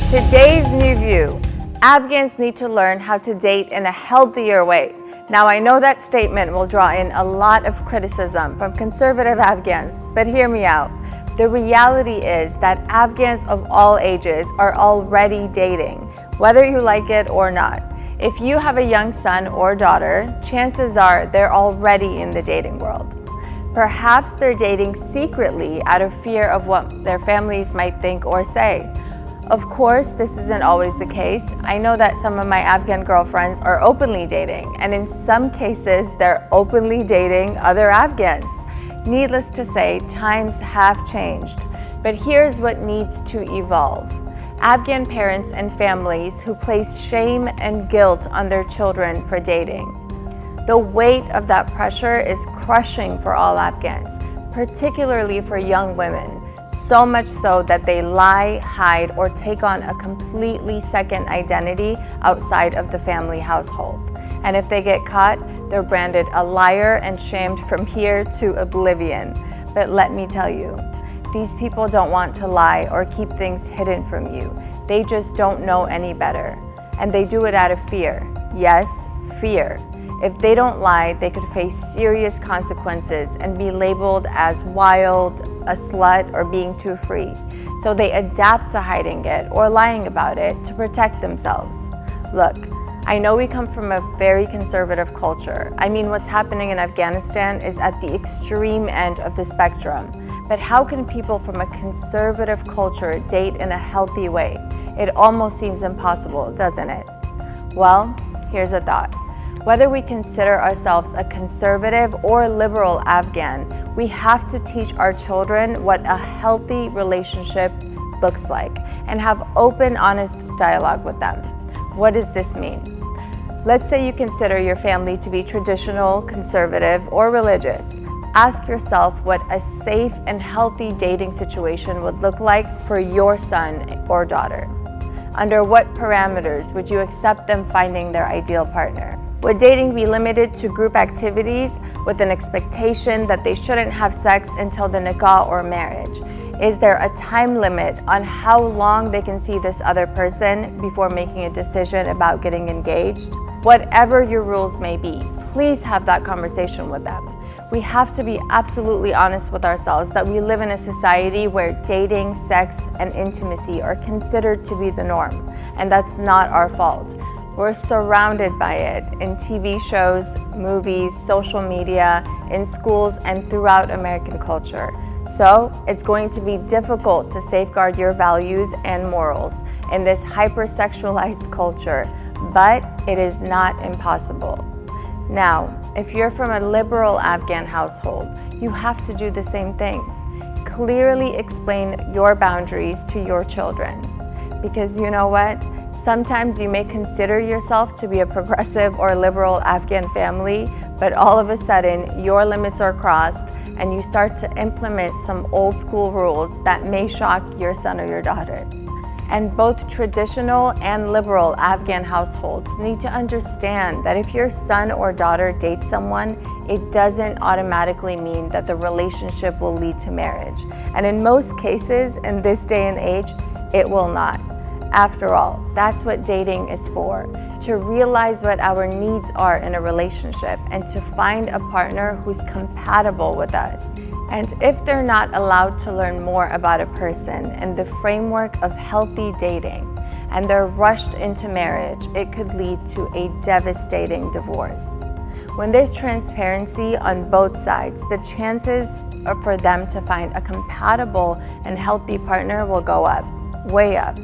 Today's new view: Afghans need to learn how to date in a healthier way. Now, I know that statement will draw in a lot of criticism from conservative Afghans, but hear me out. The reality is that Afghans of all ages are already dating, whether you like it or not. If you have a young son or daughter, chances are they're already in the dating world. Perhaps they're dating secretly out of fear of what their families might think or say. Of course, this isn't always the case. I know that some of my Afghan girlfriends are openly dating, and in some cases, they're openly dating other Afghans. Needless to say, times have changed, but here's what needs to evolve. Afghan parents and families who place shame and guilt on their children for dating. The weight of that pressure is crushing for all Afghans, particularly for young women. So much so that they lie, hide, or take on a completely second identity outside of the family household. And if they get caught, they're branded a liar and shamed from here to oblivion. But let me tell you, these people don't want to lie or keep things hidden from you. They just don't know any better. And they do it out of fear. Yes, fear. If they don't lie, they could face serious consequences and be labeled as wild, a slut, or being too free. So they adapt to hiding it or lying about it to protect themselves. Look, I know we come from a very conservative culture. I mean, what's happening in Afghanistan is at the extreme end of the spectrum. But how can people from a conservative culture date in a healthy way? It almost seems impossible, doesn't it? Well, here's a thought. Whether we consider ourselves a conservative or liberal Afghan, we have to teach our children what a healthy relationship looks like and have open, honest dialogue with them. What does this mean? Let's say you consider your family to be traditional, conservative, or religious. Ask yourself what a safe and healthy dating situation would look like for your son or daughter. Under what parameters would you accept them finding their ideal partner? Would dating be limited to group activities with an expectation that they shouldn't have sex until the nikah or marriage? Is there a time limit on how long they can see this other person before making a decision about getting engaged? Whatever your rules may be, please have that conversation with them. We have to be absolutely honest with ourselves that we live in a society where dating, sex, and intimacy are considered to be the norm, and that's not our fault. We're surrounded by it in TV shows, movies, social media, in schools, and throughout American culture. So it's going to be difficult to safeguard your values and morals in this hypersexualized culture, but it is not impossible. Now, if you're from a liberal Afghan household, you have to do the same thing. Clearly explain your boundaries to your children. Because you know what? Sometimes you may consider yourself to be a progressive or liberal Afghan family, but all of a sudden your limits are crossed and you start to implement some old school rules that may shock your son or your daughter. And both traditional and liberal Afghan households need to understand that if your son or daughter dates someone, it doesn't automatically mean that the relationship will lead to marriage. And in most cases, in this day and age, it will not. After all, that's what dating is for, to realize what our needs are in a relationship and to find a partner who's compatible with us. And if they're not allowed to learn more about a person in the framework of healthy dating and they're rushed into marriage, it could lead to a devastating divorce. When there's transparency on both sides, the chances for them to find a compatible and healthy partner will go up, way up.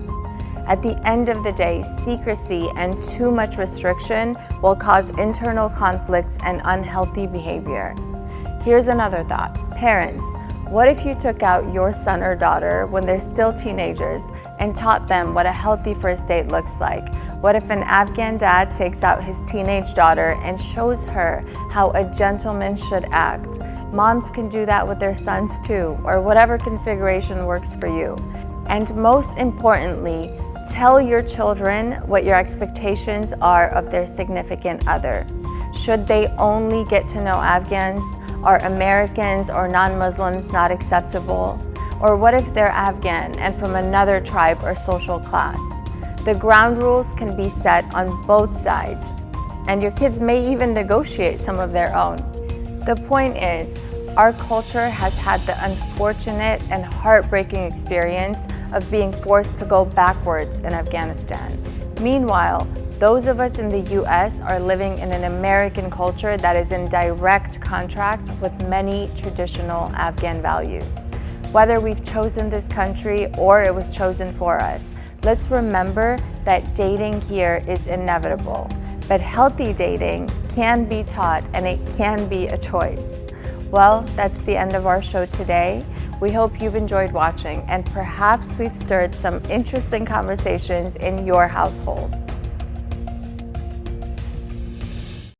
At the end of the day, secrecy and too much restriction will cause internal conflicts and unhealthy behavior. Here's another thought. Parents, what if you took out your son or daughter when they're still teenagers and taught them what a healthy first date looks like? What if an Afghan dad takes out his teenage daughter and shows her how a gentleman should act? Moms can do that with their sons too, or whatever configuration works for you. And most importantly, tell your children what your expectations are of their significant other. Should they only get to know Afghans? Are Americans or non-Muslims not acceptable? Or what if they're Afghan and from another tribe or social class? The ground rules can be set on both sides, and your kids may even negotiate some of their own. The point is, our culture has had the unfortunate and heartbreaking experience of being forced to go backwards in Afghanistan. Meanwhile, those of us in the US are living in an American culture that is in direct contrast with many traditional Afghan values. Whether we've chosen this country or it was chosen for us, let's remember that dating here is inevitable. But healthy dating can be taught and it can be a choice. Well, that's the end of our show today. We hope you've enjoyed watching and perhaps we've stirred some interesting conversations in your household.